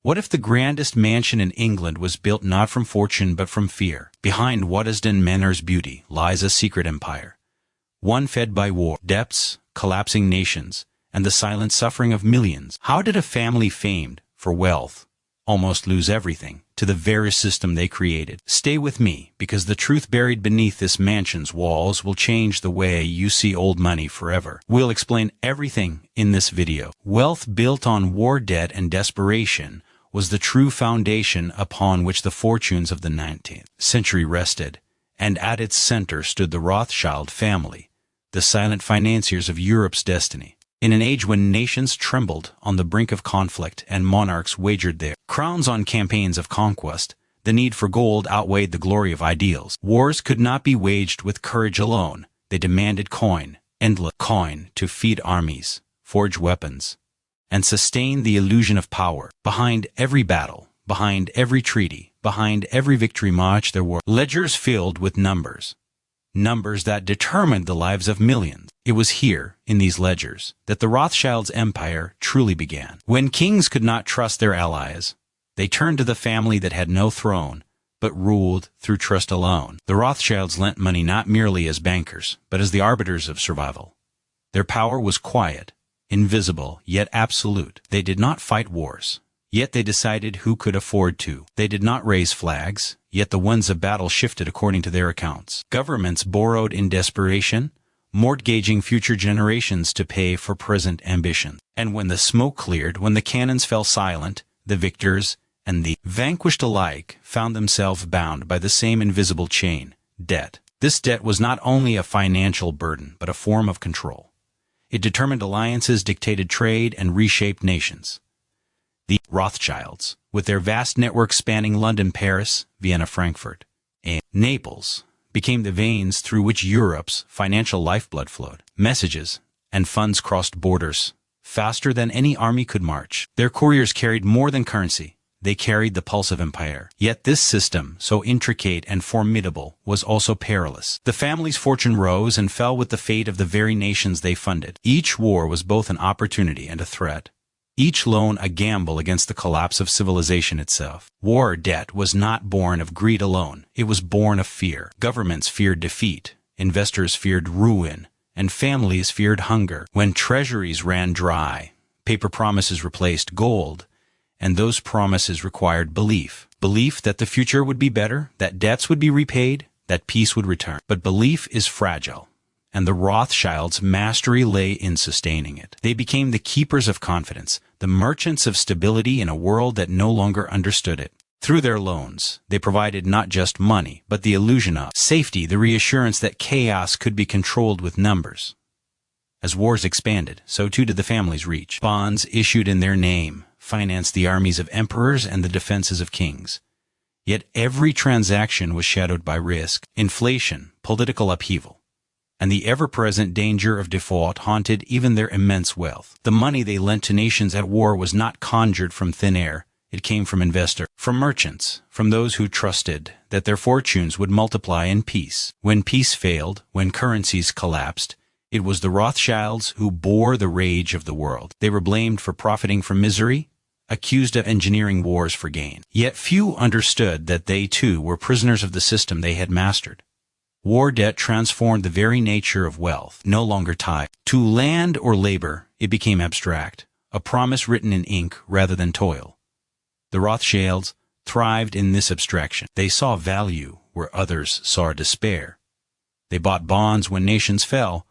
What if the grandest mansion in England was built not from fortune but from fear? Behind Waddesdon Manor's beauty lies a secret empire, one fed by war, debts, collapsing nations, and the silent suffering of millions. How did a family famed for wealth almost lose everything to the very system they created? Stay with me, because the truth buried beneath this mansion's walls will change the way you see old money forever. We'll explain everything in this video. Wealth built on war, debt, and desperation was the true foundation upon which the fortunes of the 19th century rested, and at its center stood the Rothschild family, the silent financiers of Europe's destiny. In an age when nations trembled on the brink of conflict and monarchs wagered their crowns on campaigns of conquest, the need for gold outweighed the glory of ideals. Wars could not be waged with courage alone. They demanded coin, endless coin, to feed armies, forge weapons, and sustain the illusion of power. Behind every battle, behind every treaty, behind every victory march, there were ledgers filled with numbers. Numbers that determined the lives of millions. It was here, in these ledgers, that the Rothschilds' empire truly began. When kings could not trust their allies, they turned to the family that had no throne, but ruled through trust alone. The Rothschilds lent money not merely as bankers, but as the arbiters of survival. Their power was quiet, invisible, yet absolute. They did not fight wars, yet they decided who could afford to. They did not raise flags, yet the winds of battle shifted according to their accounts. Governments borrowed in desperation, mortgaging future generations to pay for present ambition. And when the smoke cleared, when the cannons fell silent, the victors and the vanquished alike found themselves bound by the same invisible chain, debt. This debt was not only a financial burden, but a form of control. It determined alliances, dictated trade, and reshaped nations. The Rothschilds, with their vast network spanning London, Paris, Vienna, Frankfurt, and Naples, became the veins through which Europe's financial lifeblood flowed. Messages and funds crossed borders faster than any army could march. Their couriers carried more than currency. They carried the pulse of empire. Yet this system, so intricate and formidable, was also perilous. The family's fortune rose and fell with the fate of the very nations they funded. Each war was both an opportunity and a threat. Each loan a gamble against the collapse of civilization itself. War debt was not born of greed alone. It was born of fear. Governments feared defeat, investors feared ruin, and families feared hunger. When treasuries ran dry, paper promises replaced gold, and those promises required belief. Belief that the future would be better, that debts would be repaid, that peace would return. But belief is fragile, and the Rothschilds' mastery lay in sustaining it. They became the keepers of confidence, the merchants of stability in a world that no longer understood it. Through their loans, they provided not just money, but the illusion of safety, the reassurance that chaos could be controlled with numbers. As wars expanded, so too did the family's reach. Bonds issued in their name financed the armies of emperors and the defenses of kings. Yet every transaction was shadowed by risk, inflation, political upheaval, and the ever-present danger of default haunted even their immense wealth. The money they lent to nations at war was not conjured from thin air. It came from investors, from merchants, from those who trusted that their fortunes would multiply in peace. When peace failed, when currencies collapsed, it was the Rothschilds who bore the rage of the world. They were blamed for profiting from misery, accused of engineering wars for gain. Yet few understood that they too were prisoners of the system they had mastered. War debt transformed the very nature of wealth. No longer tied to land or labor, it became abstract, a promise written in ink rather than toil. The Rothschilds thrived in this abstraction. They saw value where others saw despair. They bought bonds when nations fell,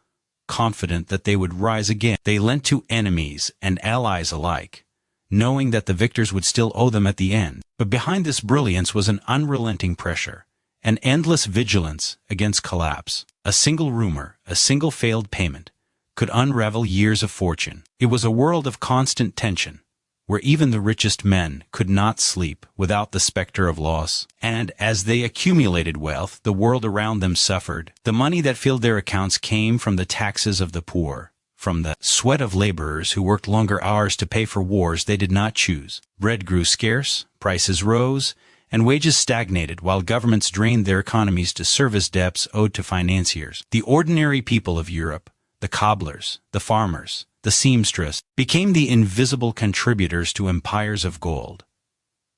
confident that they would rise again. They lent to enemies and allies alike, knowing that the victors would still owe them at the end. But behind this brilliance was an unrelenting pressure, an endless vigilance against collapse. A single rumor, a single failed payment, could unravel years of fortune. It was a world of constant tension, where even the richest men could not sleep without the specter of loss. And as they accumulated wealth, the world around them suffered. The money that filled their accounts came from the taxes of the poor, from the sweat of laborers who worked longer hours to pay for wars they did not choose. Bread grew scarce, prices rose, and wages stagnated while governments drained their economies to service debts owed to financiers. The ordinary people of Europe, the cobblers, the farmers, the seamstress, became the invisible contributors to empires of gold.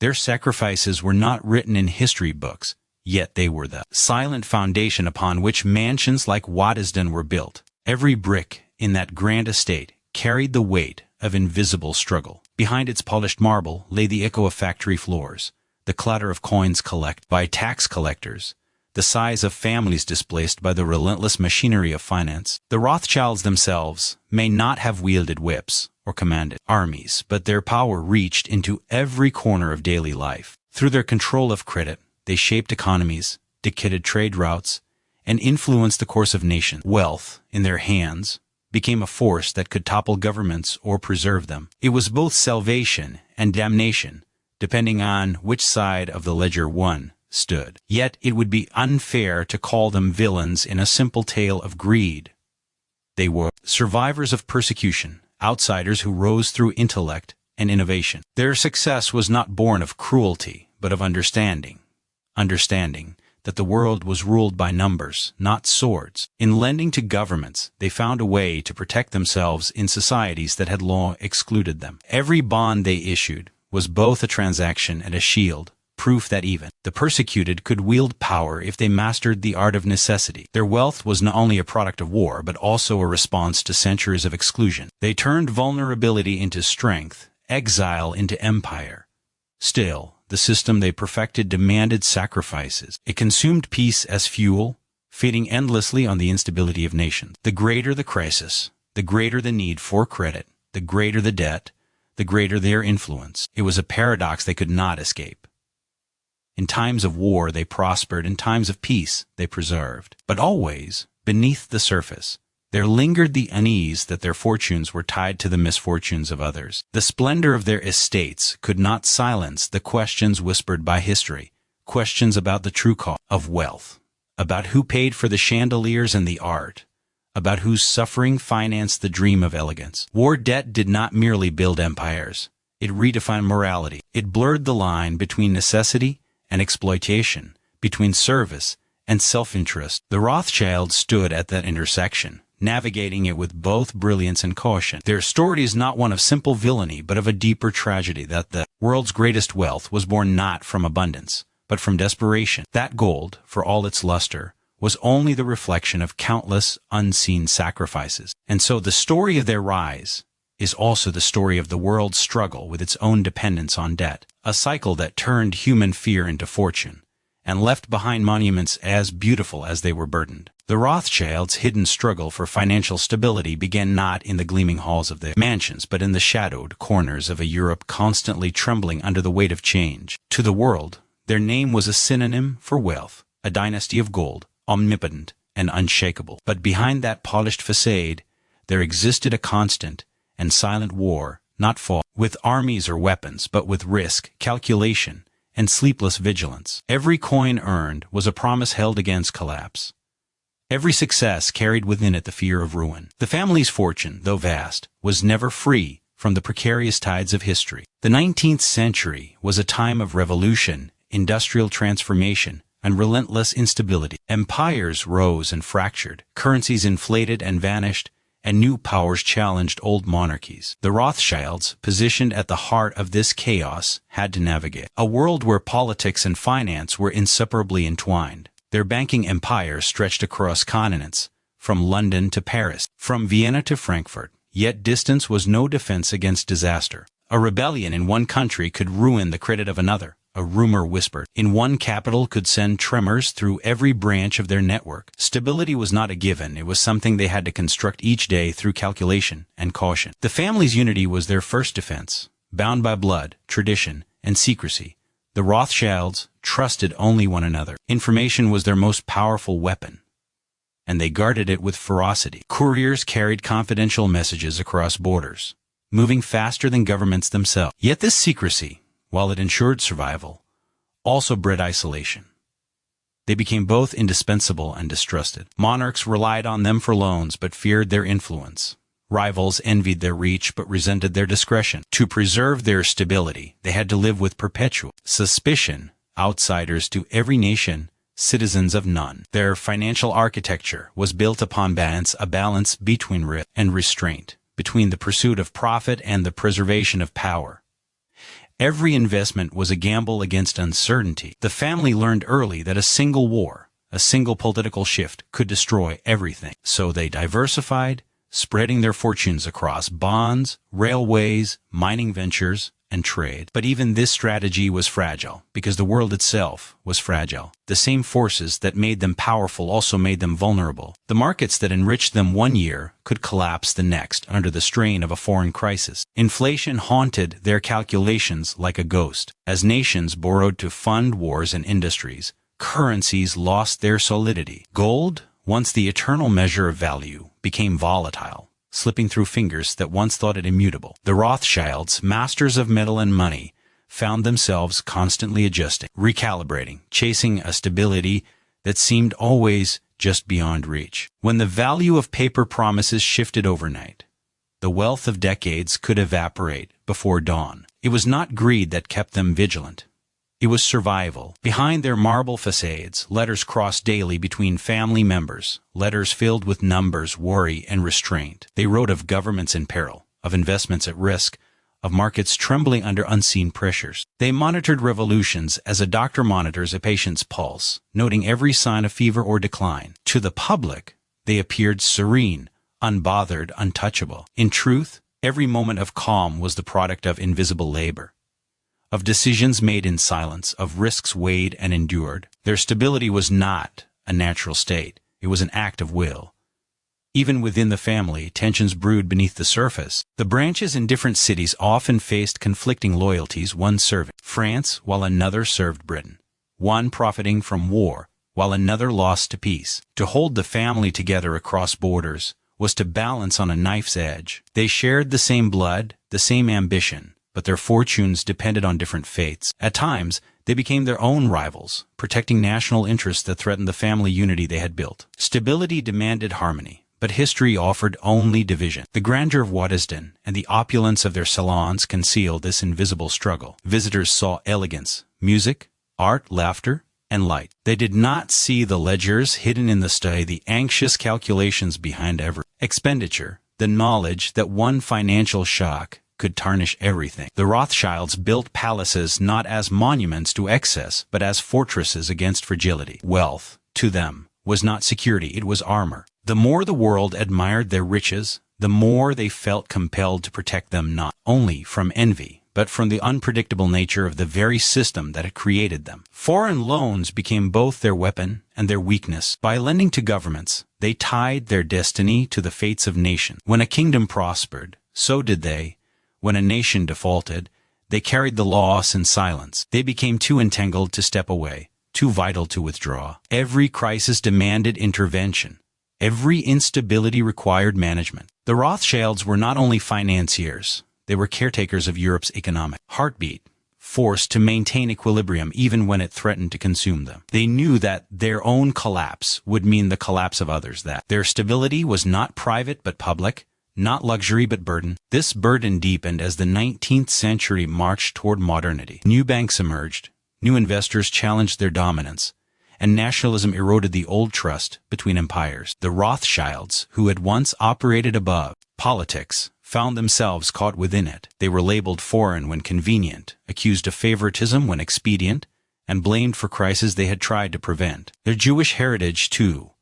Their sacrifices were not written in history books, yet they were the silent foundation upon which mansions like Waddesdon were built. Every brick in that grand estate carried the weight of invisible struggle. Behind its polished marble lay the echo of factory floors, the clatter of coins collected by tax collectors, the sighs of families displaced by the relentless machinery of finance. The Rothschilds themselves may not have wielded whips or commanded armies, but their power reached into every corner of daily life. Through their control of credit, they shaped economies, dictated trade routes, and influenced the course of nations. Wealth, in their hands, became a force that could topple governments or preserve them. It was both salvation and damnation, depending on which side of the ledger one stood. Yet it would be unfair to call them villains in a simple tale of greed. They were survivors of persecution, outsiders who rose through intellect and innovation. Their success was not born of cruelty, but of understanding. Understanding that the world was ruled by numbers, not swords. In lending to governments, they found a way to protect themselves in societies that had long excluded them. Every bond they issued was both a transaction and a shield, proof that even the persecuted could wield power if they mastered the art of necessity. Their wealth was not only a product of war, but also a response to centuries of exclusion. They turned vulnerability into strength, exile into empire. Still, the system they perfected demanded sacrifices. It consumed peace as fuel, feeding endlessly on the instability of nations. The greater the crisis, the greater the need for credit, the greater the debt, the greater their influence. It was a paradox they could not escape. In times of war they prospered, in times of peace they preserved. But always, beneath the surface, there lingered the unease that their fortunes were tied to the misfortunes of others. The splendor of their estates could not silence the questions whispered by history, questions about the true cost of wealth, about who paid for the chandeliers and the art, about whose suffering financed the dream of elegance. War debt did not merely build empires. It redefined morality. It blurred the line between necessity and exploitation, between service and self-interest. The Rothschilds stood at that intersection, navigating it with both brilliance and caution. Their story is not one of simple villainy, but of a deeper tragedy, that the world's greatest wealth was born not from abundance, but from desperation. That gold, for all its luster, was only the reflection of countless unseen sacrifices. And so the story of their rise is also the story of the world's struggle with its own dependence on debt, a cycle that turned human fear into fortune, and left behind monuments as beautiful as they were burdened. The Rothschilds' hidden struggle for financial stability began not in the gleaming halls of their mansions, but in the shadowed corners of a Europe constantly trembling under the weight of change. To the world, their name was a synonym for wealth, a dynasty of gold, omnipotent and unshakable. But behind that polished facade, there existed a constant and silent war, not fought with armies or weapons, but with risk, calculation, and sleepless vigilance. Every coin earned was a promise held against collapse. Every success carried within it the fear of ruin. The family's fortune, though vast, was never free from the precarious tides of history. The 19th century was a time of revolution, industrial transformation, and relentless instability. Empires rose and fractured, currencies inflated and vanished, and new powers challenged old monarchies. The Rothschilds, positioned at the heart of this chaos, had to navigate a world where politics and finance were inseparably entwined. Their banking empire stretched across continents, from London to Paris, from Vienna to Frankfurt. Yet distance was no defense against disaster. A rebellion in one country could ruin the credit of another. A rumor whispered in one capital could send tremors through every branch of their network. Stability was not a given. It was something they had to construct each day through calculation and caution. The family's unity was their first defense. Bound by blood, tradition, and secrecy, the Rothschilds trusted only one another. Information was their most powerful weapon, and they guarded it with ferocity. Couriers carried confidential messages across borders, moving faster than governments themselves. Yet this secrecy, while it ensured survival, also bred isolation. They became both indispensable and distrusted. Monarchs relied on them for loans but feared their influence. Rivals envied their reach but resented their discretion. To preserve their stability, they had to live with perpetual suspicion, outsiders to every nation, citizens of none. Their financial architecture was built upon a balance between risk and restraint, between the pursuit of profit and the preservation of power. Every investment was a gamble against uncertainty. The family learned early that a single war, a single political shift, could destroy everything. So they diversified, spreading their fortunes across bonds, railways, mining ventures, and trade. But even this strategy was fragile, because the world itself was fragile. The same forces that made them powerful also made them vulnerable. The markets that enriched them one year could collapse the next under the strain of a foreign crisis. Inflation haunted their calculations like a ghost. As nations borrowed to fund wars and industries, currencies lost their solidity. Gold, once the eternal measure of value, became volatile, slipping through fingers that once thought it immutable. The Rothschilds, masters of metal and money, found themselves constantly adjusting, recalibrating, chasing a stability that seemed always just beyond reach. When the value of paper promises shifted overnight, the wealth of decades could evaporate before dawn. It was not greed that kept them vigilant. It was survival. Behind their marble facades, letters crossed daily between family members, letters filled with numbers, worry, and restraint. They wrote of governments in peril, of investments at risk, of markets trembling under unseen pressures. They monitored revolutions as a doctor monitors a patient's pulse, noting every sign of fever or decline. To the public, they appeared serene, unbothered, untouchable. In truth, every moment of calm was the product of invisible labor, of decisions made in silence, of risks weighed and endured. Their stability was not a natural state. It was an act of will. Even within the family, tensions brewed beneath the surface. The branches in different cities often faced conflicting loyalties, one serving France while another served Britain, one profiting from war while another lost to peace. To hold the family together across borders was to balance on a knife's edge. They shared the same blood, the same ambition, but their fortunes depended on different fates. At times, they became their own rivals, protecting national interests that threatened the family unity they had built. Stability demanded harmony, but history offered only division. The grandeur of Waddesdon and the opulence of their salons concealed this invisible struggle. Visitors saw elegance, music, art, laughter, and light. They did not see the ledgers hidden in the study, the anxious calculations behind every expenditure, the knowledge that one financial shock could tarnish everything. The Rothschilds built palaces not as monuments to excess, but as fortresses against fragility. Wealth, to them, was not security, it was armor. The more the world admired their riches, the more they felt compelled to protect them not only from envy, but from the unpredictable nature of the very system that had created them. Foreign loans became both their weapon and their weakness. By lending to governments, they tied their destiny to the fates of nations. When a kingdom prospered, so did they. When a nation defaulted, they carried the loss in silence. They became too entangled to step away, too vital to withdraw. Every crisis demanded intervention. Every instability required management. The Rothschilds were not only financiers, they were caretakers of Europe's economic heartbeat, forced to maintain equilibrium even when it threatened to consume them. They knew that their own collapse would mean the collapse of others, that their stability was not private but public, not luxury but burden. This burden deepened as the 19th century marched toward modernity. New banks emerged, new investors challenged their dominance, and nationalism eroded the old trust between empires. The Rothschilds, who had once operated above politics, found themselves caught within it. They were labeled foreign when convenient, accused of favoritism when expedient, and blamed for crises they had tried to prevent. Their Jewish heritage, too,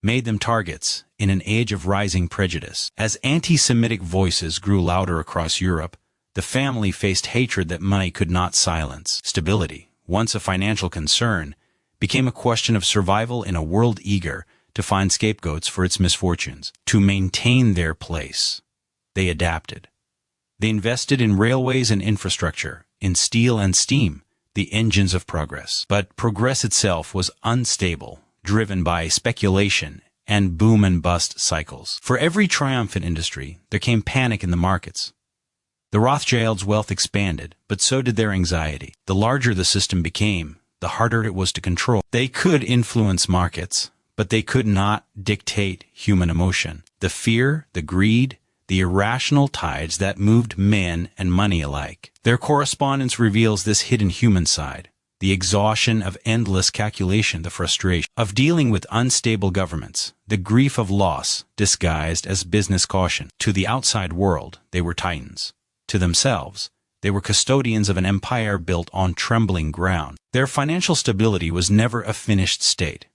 made them targets in an age of rising prejudice. As anti-Semitic voices grew louder across Europe, the family faced hatred that money could not silence. Stability, once a financial concern, became a question of survival in a world eager to find scapegoats for its misfortunes. To maintain their place, they adapted. They invested in railways and infrastructure, in steel and steam, the engines of progress. But progress itself was unstable, driven by speculation and boom and bust cycles. For every triumph in industry, there came panic in the markets. The Rothschilds' wealth expanded, but so did their anxiety. The larger the system became, the harder it was to control. They could influence markets, but they could not dictate human emotion. The fear, the greed, the irrational tides that moved men and money alike. Their correspondence reveals this hidden human side. The exhaustion of endless calculation, the frustration of dealing with unstable governments, the grief of loss disguised as business caution. To the outside world, they were titans. To themselves, they They were custodians of an empire built on trembling ground. Their financial stability was never a finished state.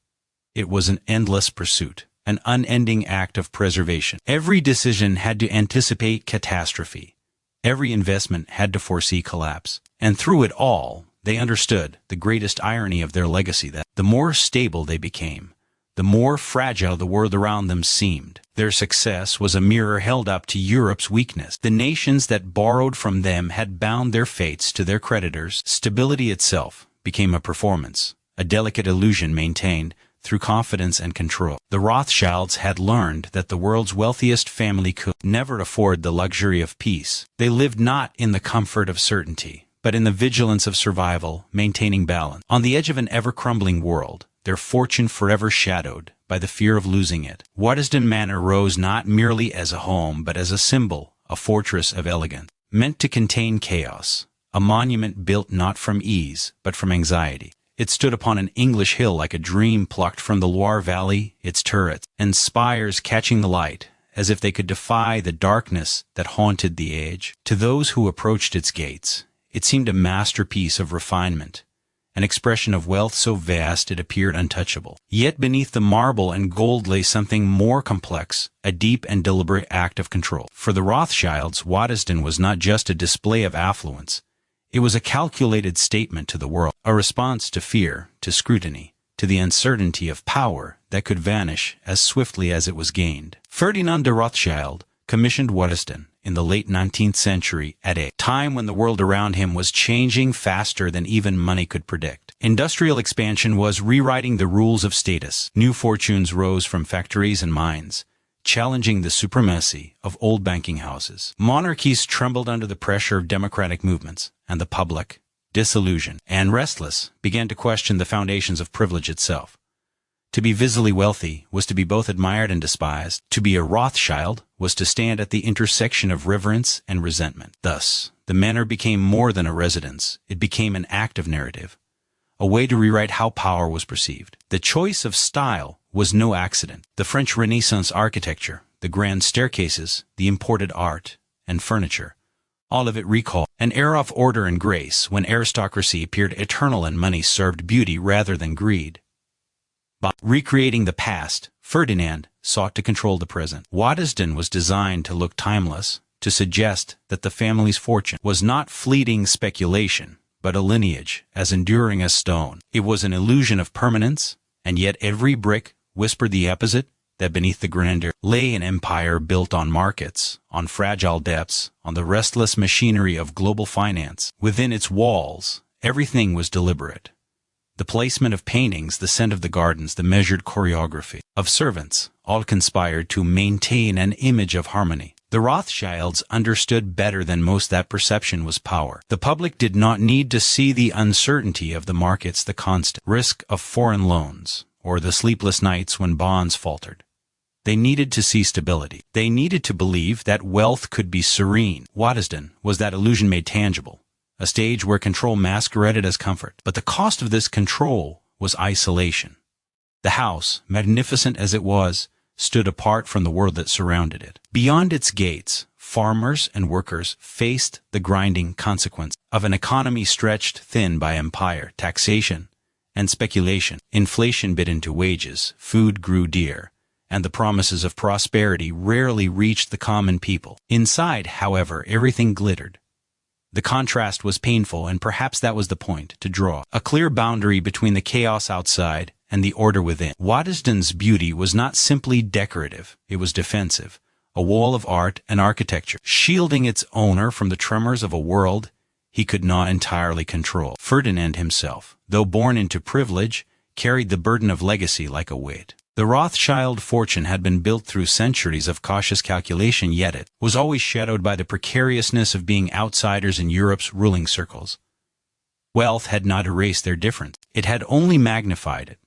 It was an endless pursuit, an unending act of preservation. Every decision had to anticipate catastrophe. Every investment had to foresee collapse. And through it all, they understood the greatest irony of their legacy, that the more stable they became, the more fragile the world around them seemed. Their success was a mirror held up to Europe's weakness. The nations that borrowed from them had bound their fates to their creditors. Stability itself became a performance, a delicate illusion maintained through confidence and control. The Rothschilds had learned that the world's wealthiest family could never afford the luxury of peace. They lived not in the comfort of certainty, but in the vigilance of survival, maintaining balance. On the edge of an ever-crumbling world, their fortune forever shadowed by the fear of losing it, Waddesdon Manor rose not merely as a home, but as a symbol, a fortress of elegance, meant to contain chaos, a monument built not from ease, but from anxiety. It stood upon an English hill like a dream plucked from the Loire Valley, its turrets and spires catching the light, as if they could defy the darkness that haunted the age. To those who approached its gates, it seemed a masterpiece of refinement, an expression of wealth so vast it appeared untouchable. Yet beneath the marble and gold lay something more complex, a deep and deliberate act of control. For the Rothschilds, Waddesdon was not just a display of affluence. It was a calculated statement to the world, a response to fear, to scrutiny, to the uncertainty of power that could vanish as swiftly as it was gained. Ferdinand de Rothschild commissioned Waddesdon in the late 19th century at a time when the world around him was changing faster than even money could predict. Industrial expansion was rewriting the rules of status. New fortunes rose from factories and mines, challenging the supremacy of old banking houses. Monarchies trembled under the pressure of democratic movements, and the public, disillusioned and restless, began to question the foundations of privilege itself. To be visibly wealthy was to be both admired and despised. To be a Rothschild was to stand at the intersection of reverence and resentment. Thus, the manor became more than a residence. It became an active narrative, a way to rewrite how power was perceived. The choice of style was no accident. The French Renaissance architecture, the grand staircases, the imported art and furniture, all of it recalled an era of order and grace when aristocracy appeared eternal and money served beauty rather than greed. By recreating the past, Ferdinand sought to control the present. Waddesdon was designed to look timeless, to suggest that the family's fortune was not fleeting speculation, but a lineage as enduring as stone. It was an illusion of permanence, and yet every brick whispered the opposite, that beneath the grandeur lay an empire built on markets, on fragile depths, on the restless machinery of global finance. Within its walls, everything was deliberate. The placement of paintings, the scent of the gardens, the measured choreography of servants, all conspired to maintain an image of harmony. The Rothschilds understood better than most that perception was power. The public did not need to see the uncertainty of the markets, the constant risk of foreign loans, or the sleepless nights when bonds faltered. They needed to see stability. They needed to believe that wealth could be serene. Waddesdon was that illusion made tangible, a stage where control masqueraded as comfort. But the cost of this control was isolation. The house, magnificent as it was, stood apart from the world that surrounded it. Beyond its gates, farmers and workers faced the grinding consequence of an economy stretched thin by empire, taxation, and speculation. Inflation bit into wages, food grew dear, and the promises of prosperity rarely reached the common people. Inside, however, everything glittered. The contrast was painful, and perhaps that was the point, to draw a clear boundary between the chaos outside and the order within. Waddesdon's beauty was not simply decorative, it was defensive, a wall of art and architecture, shielding its owner from the tremors of a world he could not entirely control. Ferdinand himself, though born into privilege, carried the burden of legacy like a weight. The Rothschild fortune had been built through centuries of cautious calculation, yet it was always shadowed by the precariousness of being outsiders in Europe's ruling circles. Wealth had not erased their difference, it had only magnified it.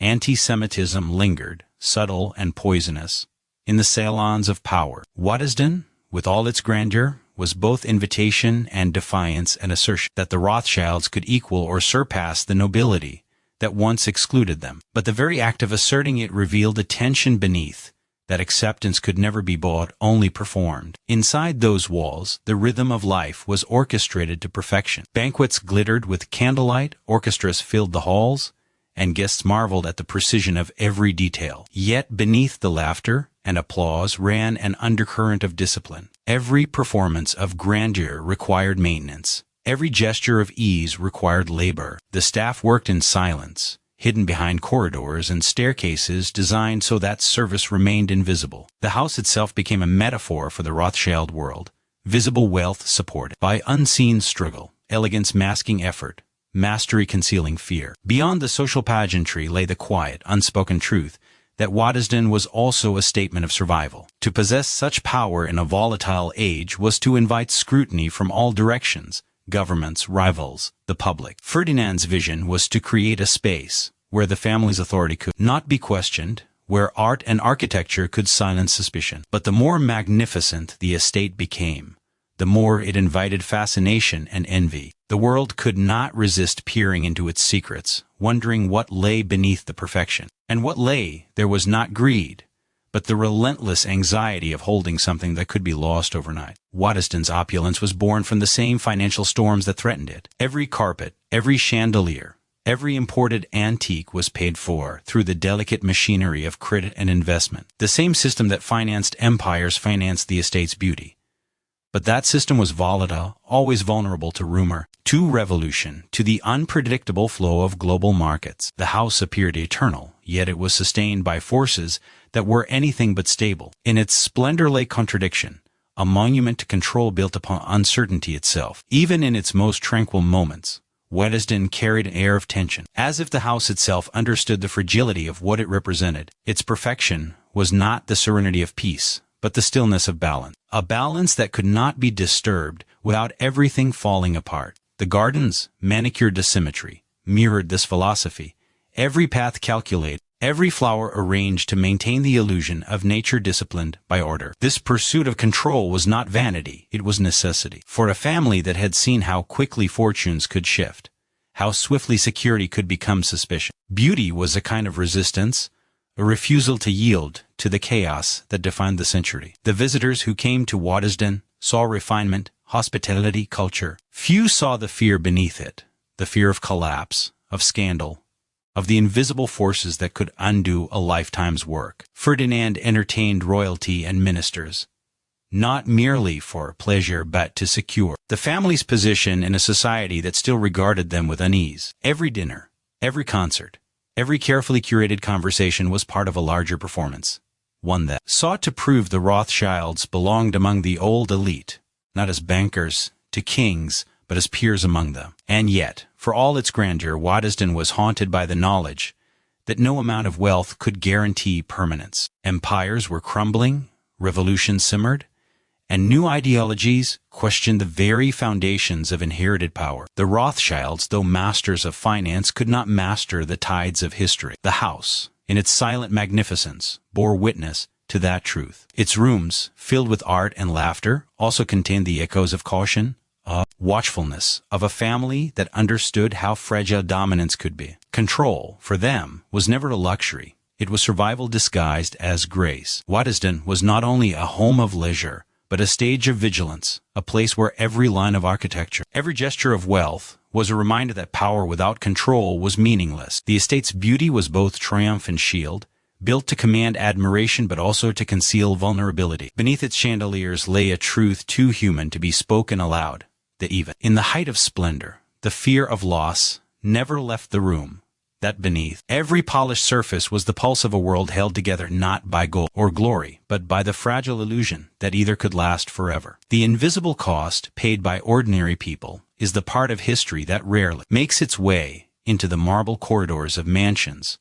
Anti-Semitism lingered, subtle and poisonous, in the salons of power. Waddesdon, with all its grandeur, was both invitation and defiance, and assertion that the Rothschilds could equal or surpass the nobility that once excluded them. But the very act of asserting it revealed a tension beneath that acceptance could never be bought, only performed. Inside those walls, the rhythm of life was orchestrated to perfection. Banquets glittered with candlelight, orchestras filled the halls, and guests marveled at the precision of every detail. Yet beneath the laughter and applause ran an undercurrent of discipline. Every performance of grandeur required maintenance. Every gesture of ease required labor. The staff worked in silence, hidden behind corridors and staircases designed so that service remained invisible. The house itself became a metaphor for the Rothschild world. Visible wealth supported by unseen struggle, elegance masking effort, mastery concealing fear. Beyond the social pageantry lay the quiet, unspoken truth that Waddesdon was also a statement of survival. To possess such power in a volatile age was to invite scrutiny from all directions: governments, rivals, the public. Ferdinand's vision was to create a space where the family's authority could not be questioned, where art and architecture could silence suspicion. But the more magnificent the estate became, the more it invited fascination and envy. The world could not resist peering into its secrets, wondering what lay beneath the perfection. And what lay there was not greed, but the relentless anxiety of holding something that could be lost overnight. Waddesdon's opulence was born from the same financial storms that threatened it. Every carpet, every chandelier, every imported antique was paid for through the delicate machinery of credit and investment. The same system that financed empires financed the estate's beauty. But that system was volatile, always vulnerable to rumor, to revolution, to the unpredictable flow of global markets. The house appeared eternal, yet it was sustained by forces that were anything but stable. In its splendor lay contradiction, a monument to control built upon uncertainty itself. Even in its most tranquil moments, Waddesdon carried an air of tension, as if the house itself understood the fragility of what it represented. Its perfection was not the serenity of peace, but the stillness of balance. A balance that could not be disturbed without everything falling apart. The gardens, manicured to symmetry, mirrored this philosophy. Every path calculated, every flower arranged to maintain the illusion of nature disciplined by order. This pursuit of control was not vanity, it was necessity. For a family that had seen how quickly fortunes could shift, how swiftly security could become suspicion. Beauty was a kind of resistance, a refusal to yield to the chaos that defined the century. The visitors who came to Waddesdon saw refinement, hospitality, culture. Few saw the fear beneath it, the fear of collapse, of scandal, of the invisible forces that could undo a lifetime's work. Ferdinand entertained royalty and ministers, not merely for pleasure but to secure the family's position in a society that still regarded them with unease. Every dinner, every concert, every carefully curated conversation was part of a larger performance, one that sought to prove the Rothschilds belonged among the old elite, not as bankers to kings, but as peers among them. And yet, for all its grandeur, Waddesdon was haunted by the knowledge that no amount of wealth could guarantee permanence. Empires were crumbling, revolutions simmered, and new ideologies questioned the very foundations of inherited power. The Rothschilds, though masters of finance, could not master the tides of history. The house, in its silent magnificence, bore witness to that truth. Its rooms, filled with art and laughter, also contained the echoes of caution, of watchfulness, of a family that understood how fragile dominance could be. Control, for them, was never a luxury. It was survival disguised as grace. Waddesdon was not only a home of leisure, but a stage of vigilance, a place where every line of architecture, every gesture of wealth, was a reminder that power without control was meaningless. The estate's beauty was both triumph and shield, built to command admiration but also to conceal vulnerability. Beneath its chandeliers lay a truth too human to be spoken aloud, that even in the height of splendor, the fear of loss never left the room. That beneath every polished surface was the pulse of a world held together not by gold or glory, but by the fragile illusion that either could last forever. The invisible cost paid by ordinary people is the part of history that rarely makes its way into the marble corridors of mansions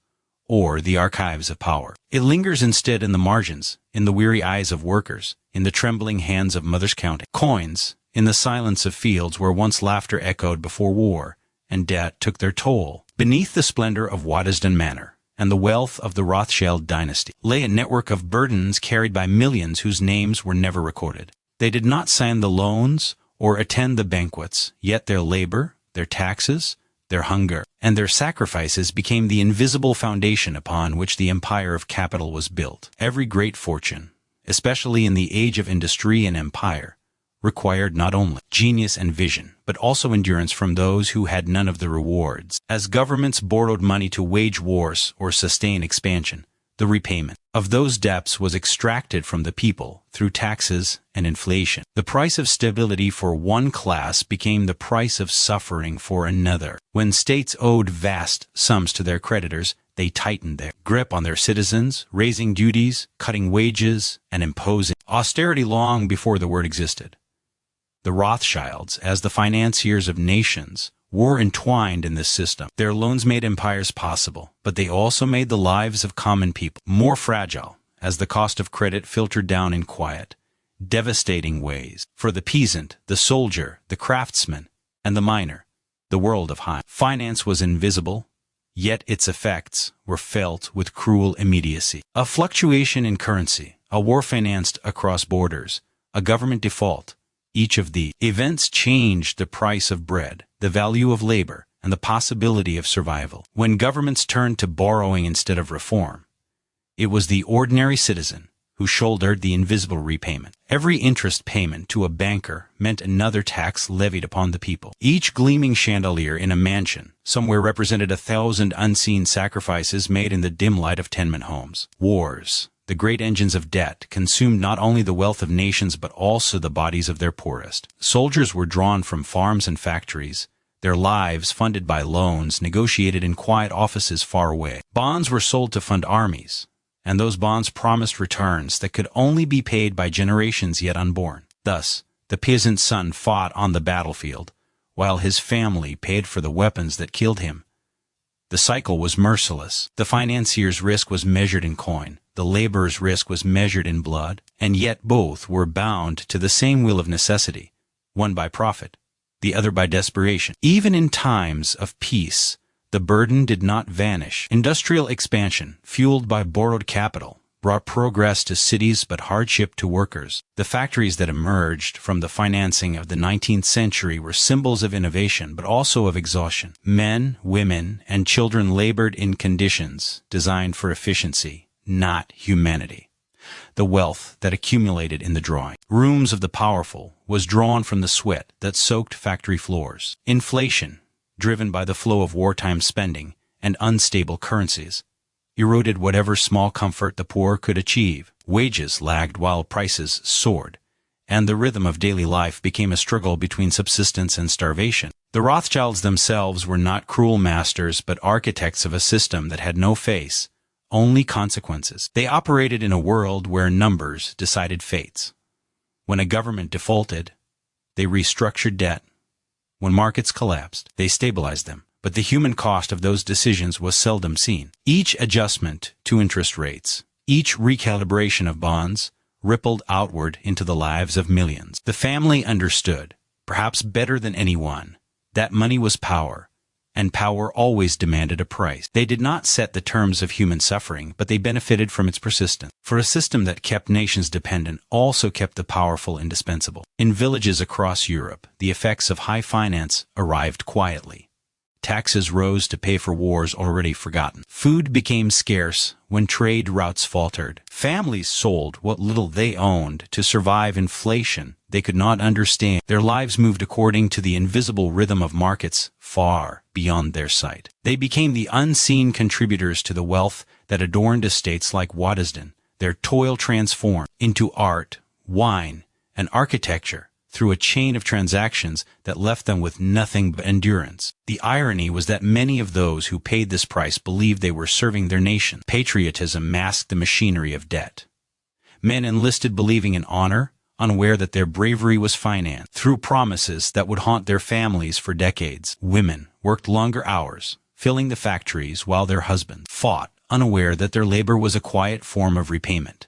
or the archives of power. It lingers instead in the margins, in the weary eyes of workers, in the trembling hands of mothers counting coins, in the silence of fields where once laughter echoed before war and debt took their toll. Beneath the splendor of Waddesdon Manor and the wealth of the Rothschild dynasty lay a network of burdens carried by millions whose names were never recorded. They did not sign the loans or attend the banquets, yet their labor, their taxes, their hunger, and their sacrifices became the invisible foundation upon which the empire of capital was built. Every great fortune, especially in the age of industry and empire, required not only genius and vision, but also endurance from those who had none of the rewards. As governments borrowed money to wage wars or sustain expansion, the repayment of those debts was extracted from the people through taxes and inflation. The price of stability for one class became the price of suffering for another. When states owed vast sums to their creditors, they tightened their grip on their citizens, raising duties, cutting wages, and imposing austerity long before the word existed. The Rothschilds, as the financiers of nations, were entwined in this system. Their loans made empires possible, but they also made the lives of common people more fragile, as the cost of credit filtered down in quiet, devastating ways. For the peasant, the soldier, the craftsman, and the miner, the world of high finance was invisible, yet its effects were felt with cruel immediacy. A fluctuation in currency, a war financed across borders, a government default, each of the events changed the price of bread, the value of labor, and the possibility of survival. When governments turned to borrowing instead of reform, it was the ordinary citizen who shouldered the invisible repayment. Every interest payment to a banker meant another tax levied upon the people. Each gleaming chandelier in a mansion somewhere represented 1,000 unseen sacrifices made in the dim light of tenement homes. Wars, the great engines of debt, consumed not only the wealth of nations but also the bodies of their poorest. Soldiers were drawn from farms and factories, their lives funded by loans negotiated in quiet offices far away. Bonds were sold to fund armies, and those bonds promised returns that could only be paid by generations yet unborn. Thus, the peasant's son fought on the battlefield, while his family paid for the weapons that killed him. The cycle was merciless. The financier's risk was measured in coin, the laborer's risk was measured in blood, and yet both were bound to the same wheel of necessity, one by profit, the other by desperation. Even in times of peace, the burden did not vanish. Industrial expansion, fueled by borrowed capital, brought progress to cities but hardship to workers. The factories that emerged from the financing of the 19th century were symbols of innovation but also of exhaustion. Men, women, and children labored in conditions designed for efficiency, not humanity. The wealth that accumulated in the drawing rooms of the powerful was drawn from the sweat that soaked factory floors. Inflation, driven by the flow of wartime spending and unstable currencies, eroded whatever small comfort the poor could achieve. Wages lagged while prices soared, and the rhythm of daily life became a struggle between subsistence and starvation. The Rothschilds themselves were not cruel masters but architects of a system that had no face, only consequences. They operated in a world where numbers decided fates. When a government defaulted, they restructured debt. When markets collapsed, they stabilized them. But the human cost of those decisions was seldom seen. Each adjustment to interest rates, each recalibration of bonds, rippled outward into the lives of millions. The family understood, perhaps better than anyone, that money was power, and power always demanded a price. They did not set the terms of human suffering, but they benefited from its persistence. For a system that kept nations dependent also kept the powerful indispensable. In villages across Europe, the effects of high finance arrived quietly. Taxes rose to pay for wars already forgotten. Food became scarce when trade routes faltered. Families sold what little they owned to survive inflation they could not understand. Their lives moved according to the invisible rhythm of markets far beyond their sight. They became the unseen contributors to the wealth that adorned estates like Waddesdon. Their toil transformed into art, wine, and architecture through a chain of transactions that left them with nothing but endurance. The irony was that many of those who paid this price believed they were serving their nation. Patriotism masked the machinery of debt. Men enlisted believing in honor, unaware that their bravery was financed through promises that would haunt their families for decades. Women worked longer hours, filling the factories while their husbands fought, unaware that their labor was a quiet form of repayment.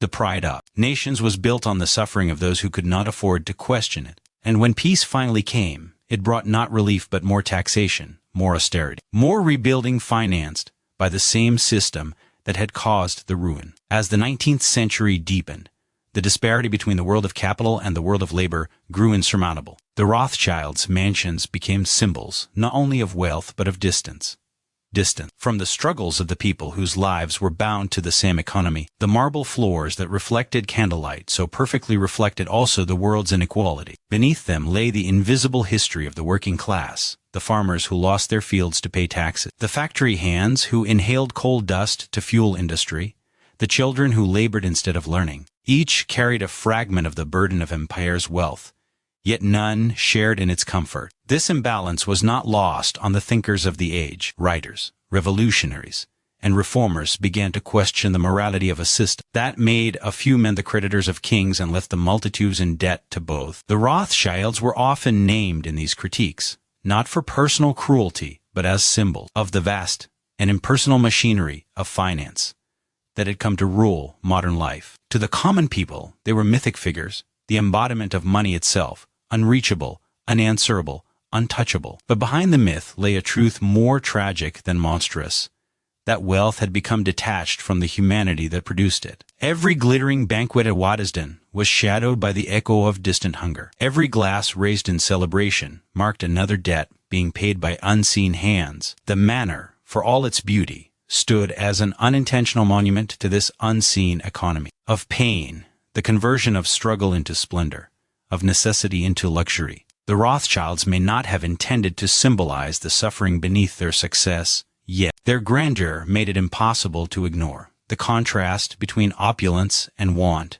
The pride of nations was built on the suffering of those who could not afford to question it. And when peace finally came, it brought not relief but more taxation, more austerity, more rebuilding financed by the same system that had caused the ruin. As the 19th century deepened, The disparity between the world of capital and the world of labor grew insurmountable. The Rothschilds' mansions became symbols not only of wealth but of distance. Distant from the struggles of the people whose lives were bound to the same economy. The marble floors that reflected candlelight so perfectly reflected also the world's inequality. Beneath them lay the invisible history of the working class, the farmers who lost their fields to pay taxes, the factory hands who inhaled coal dust to fuel industry, the children who labored instead of learning. Each carried a fragment of the burden of empire's wealth, yet none shared in its comfort. This imbalance was not lost on the thinkers of the age. Writers, revolutionaries, and reformers began to question the morality of a system that made a few men the creditors of kings and left the multitudes in debt to both. The Rothschilds were often named in these critiques, not for personal cruelty, but as symbols of the vast and impersonal machinery of finance that had come to rule modern life. To the common people, they were mythic figures, the embodiment of money itself, unreachable, unanswerable, untouchable. But behind the myth lay a truth more tragic than monstrous, that wealth had become detached from the humanity that produced it. Every glittering banquet at Waddesdon was shadowed by the echo of distant hunger. Every glass raised in celebration marked another debt being paid by unseen hands. The manor, for all its beauty, stood as an unintentional monument to this unseen economy of pain, the conversion of struggle into splendor, of necessity into luxury. The Rothschilds may not have intended to symbolize the suffering beneath their success, yet their grandeur made it impossible to ignore. The contrast between opulence and want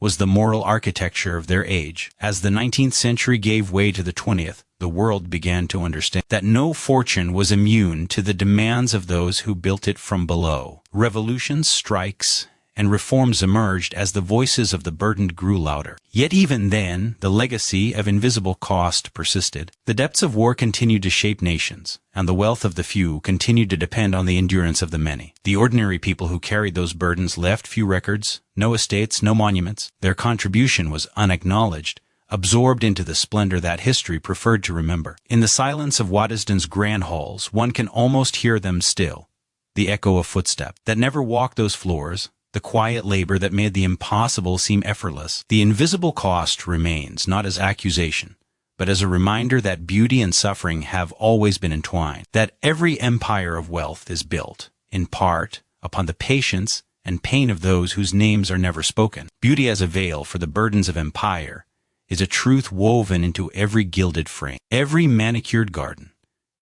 was the moral architecture of their age. As the 19th century gave way to the 20th, the world began to understand that no fortune was immune to the demands of those who built it from below. Revolutions, strikes, and reforms emerged as the voices of the burdened grew louder. Yet even then, the legacy of invisible cost persisted. The depths of war continued to shape nations, and the wealth of the few continued to depend on the endurance of the many. The ordinary people who carried those burdens left few records, no estates, no monuments. Their contribution was unacknowledged, absorbed into the splendor that history preferred to remember. In the silence of Waddesdon's grand halls, one can almost hear them still, the echo of footsteps that never walked those floors, the quiet labor that made the impossible seem effortless. The invisible cost remains not as accusation, but as a reminder that beauty and suffering have always been entwined, that every empire of wealth is built, in part, upon the patience and pain of those whose names are never spoken. Beauty as a veil for the burdens of empire is a truth woven into every gilded frame, every manicured garden,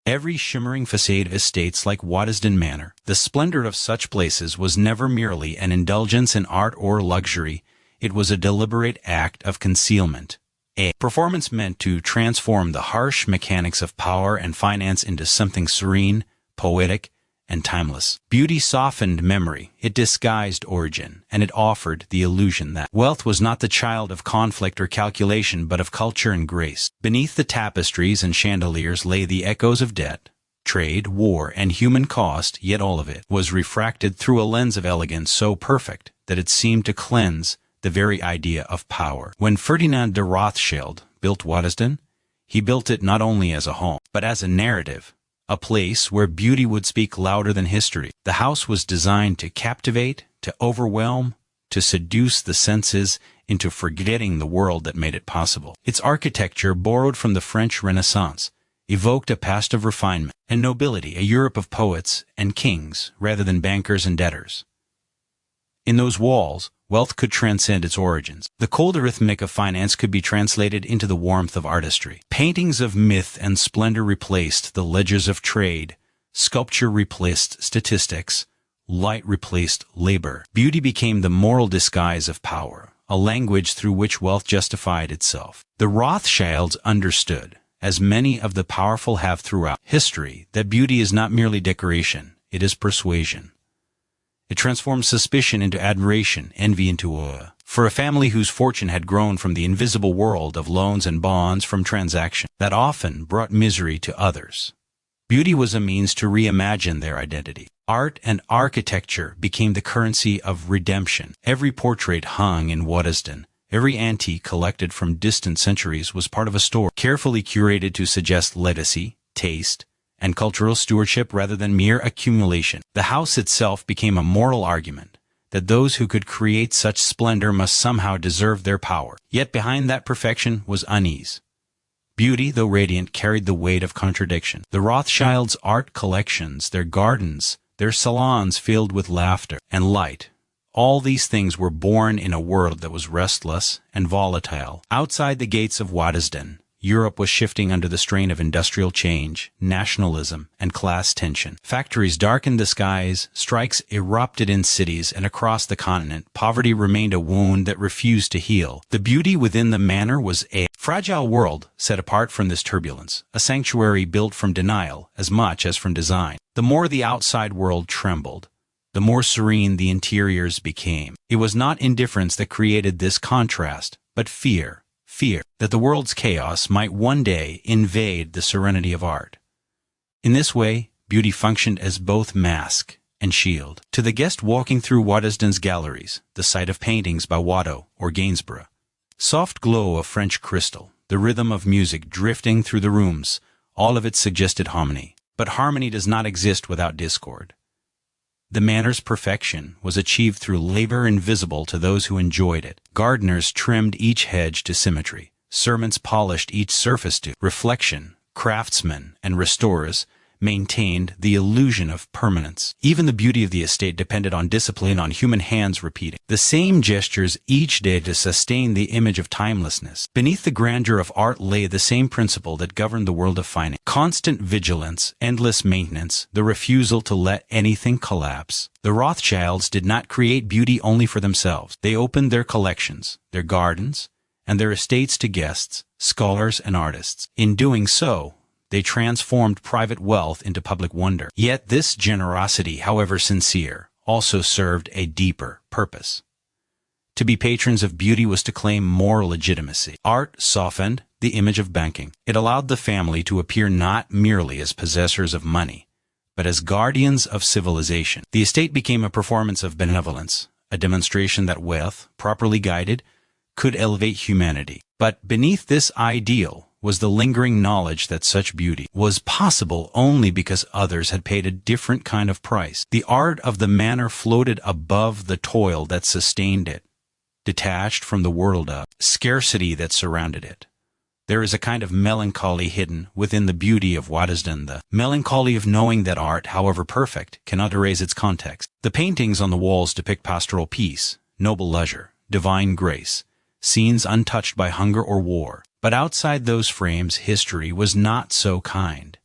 every shimmering facade of estates like Waddesdon Manor. The splendor of such places was never merely an indulgence in art or luxury, it was a deliberate act of concealment. A performance meant to transform the harsh mechanics of power and finance into something serene, poetic, and timeless. Beauty softened memory, it disguised origin, and it offered the illusion that wealth was not the child of conflict or calculation but of culture and grace. Beneath the tapestries and chandeliers lay the echoes of debt, trade, war, and human cost, yet all of it was refracted through a lens of elegance so perfect that it seemed to cleanse the very idea of power. When Ferdinand de Rothschild built Waddesdon, he built it not only as a home, but as a narrative, a place where beauty would speak louder than history. The house was designed to captivate, to overwhelm, to seduce the senses into forgetting the world that made it possible. Its architecture, borrowed from the French Renaissance, evoked a past of refinement and nobility, a Europe of poets and kings rather than bankers and debtors. In those walls, wealth could transcend its origins. The cold arithmetic of finance could be translated into the warmth of artistry. Paintings of myth and splendor replaced the ledgers of trade. Sculpture replaced statistics. Light replaced labor. Beauty became the moral disguise of power, a language through which wealth justified itself. The Rothschilds understood, as many of the powerful have throughout history, that beauty is not merely decoration, it is persuasion. It transformed suspicion into admiration, envy into awe. For a family whose fortune had grown from the invisible world of loans and bonds from transaction that often brought misery to others, beauty was a means to reimagine their identity. Art and architecture became the currency of redemption. Every portrait hung in Waddesdon, every antique collected from distant centuries was part of a story, carefully curated to suggest legacy, taste, and cultural stewardship rather than mere accumulation. The house itself became a moral argument that those who could create such splendor must somehow deserve their power. Yet behind that perfection was unease. Beauty, though radiant, carried the weight of contradiction. The Rothschilds' art collections, their gardens, their salons filled with laughter and light, all these things were born in a world that was restless and volatile. Outside the gates of Waddesdon, Europe was shifting under the strain of industrial change, nationalism, and class tension. Factories darkened the skies, strikes erupted in cities, and across the continent, poverty remained a wound that refused to heal. The beauty within the manor was a fragile world set apart from this turbulence, a sanctuary built from denial as much as from design. The more the outside world trembled, the more serene the interiors became. It was not indifference that created this contrast, but fear that the world's chaos might one day invade the serenity of art. In this way, beauty functioned as both mask and shield. To the guest walking through Waddesdon's galleries, the sight of paintings by Watteau or Gainsborough, soft glow of French crystal, the rhythm of music drifting through the rooms, all of it suggested harmony. But harmony does not exist without discord. The manor's perfection was achieved through labor invisible to those who enjoyed it. Gardeners trimmed each hedge to symmetry. Servants polished each surface to reflection. Craftsmen and restorers maintained the illusion of permanence. Even the beauty of the estate depended on discipline, on human hands repeating the same gestures each day to sustain the image of timelessness. Beneath the grandeur of art lay the same principle that governed the world of finance: constant vigilance, endless maintenance, the refusal to let anything collapse. The Rothschilds did not create beauty only for themselves. They opened their collections, their gardens, and their estates to guests, scholars, and artists. In doing so, they transformed private wealth into public wonder. Yet this generosity, however sincere, also served a deeper purpose. To be patrons of beauty was to claim moral legitimacy. Art softened the image of banking. It allowed the family to appear not merely as possessors of money, but as guardians of civilization. The estate became a performance of benevolence, a demonstration that wealth, properly guided, could elevate humanity. But beneath this ideal was the lingering knowledge that such beauty was possible only because others had paid a different kind of price. The art of the manor floated above the toil that sustained it, detached from the world of scarcity that surrounded it. There is a kind of melancholy hidden within the beauty of Waddesdon, the melancholy of knowing that art, however perfect, cannot erase its context. The paintings on the walls depict pastoral peace, noble leisure, divine grace, scenes untouched by hunger or war. But outside those frames, history was not so kind.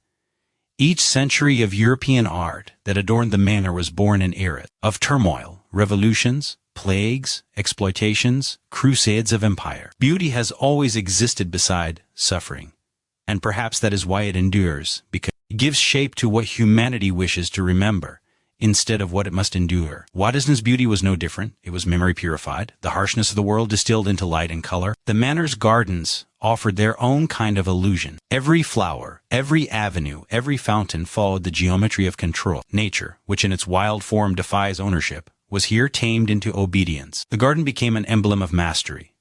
Each century of European art that adorned the manor was born in eras of turmoil, revolutions, plagues, exploitations, crusades of empire. Beauty has always existed beside suffering, and perhaps that is why it endures, because it gives shape to what humanity wishes to remember, instead of what it must endure. Waddesdon's beauty was no different. It was memory purified, the harshness of the world distilled into light and color. The manor's gardens offered their own kind of illusion. Every flower, every avenue, every fountain followed the geometry of control. Nature, which in its wild form defies ownership, was here tamed into obedience. The garden became an emblem of mastery,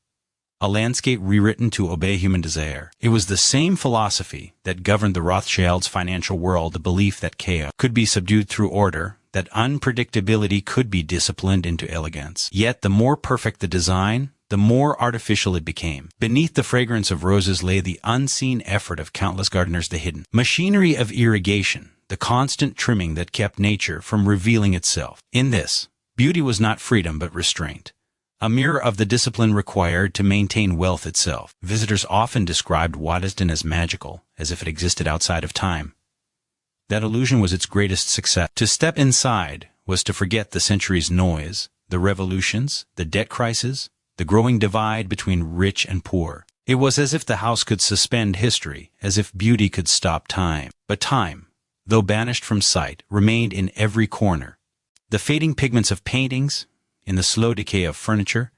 a landscape rewritten to obey human desire. It was the same philosophy that governed the Rothschilds' financial world, the belief that chaos could be subdued through order, that unpredictability could be disciplined into elegance. Yet the more perfect the design, the more artificial it became. Beneath the fragrance of roses lay the unseen effort of countless gardeners, the hidden machinery of irrigation, the constant trimming that kept nature from revealing itself. In this, beauty was not freedom but restraint, a mirror of the discipline required to maintain wealth itself. Visitors often described Waddesdon as magical, as if it existed outside of time. That illusion was its greatest success. To step inside was to forget the century's noise, the revolutions, the debt crisis, the growing divide between rich and poor. It was as if the house could suspend history, as if beauty could stop time. But time, though banished from sight, remained in every corner. The fading pigments of paintings, in the slow decay of furniture,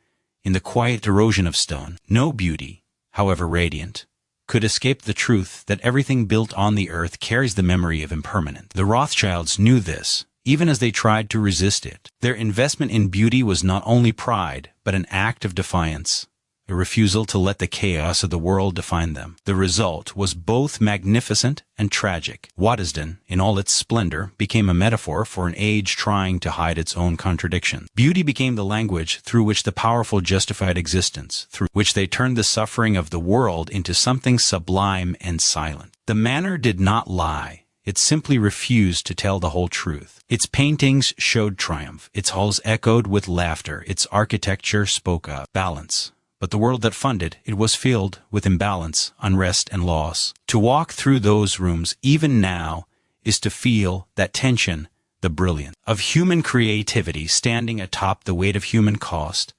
in the quiet erosion of stone. No beauty, however radiant, could escape the truth that everything built on the earth carries the memory of impermanence. The Rothschilds knew this, even as they tried to resist it. Their investment in beauty was not only pride, but an act of defiance. a refusal to let the chaos of the world define them. The result was both magnificent and tragic. Waddesdon, in all its splendor, became a metaphor for an age trying to hide its own contradictions. Beauty became the language through which the powerful justified existence, through which they turned the suffering of the world into something sublime and silent. The manor did not lie. It simply refused to tell the whole truth. Its paintings showed triumph. Its halls echoed with laughter. Its architecture spoke of balance. But the world that funded it was filled with imbalance, unrest, and loss. To walk through those rooms, even now, is to feel that tension, the brilliance of human creativity standing atop the weight of human cost.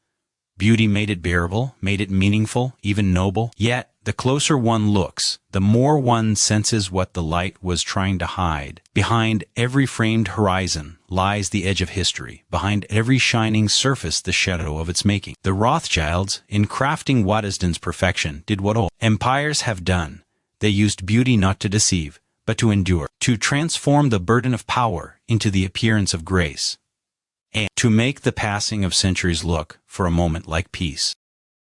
Beauty made it bearable, made it meaningful, even noble. Yet, the closer one looks, the more one senses what the light was trying to hide. Behind every framed horizon lies the edge of history. Behind every shining surface the shadow of its making. The Rothschilds, in crafting Waddesdon's perfection, did what all empires have done. They used beauty not to deceive, but to endure, to transform the burden of power into the appearance of grace, and to make the passing of centuries look, for a moment, like peace.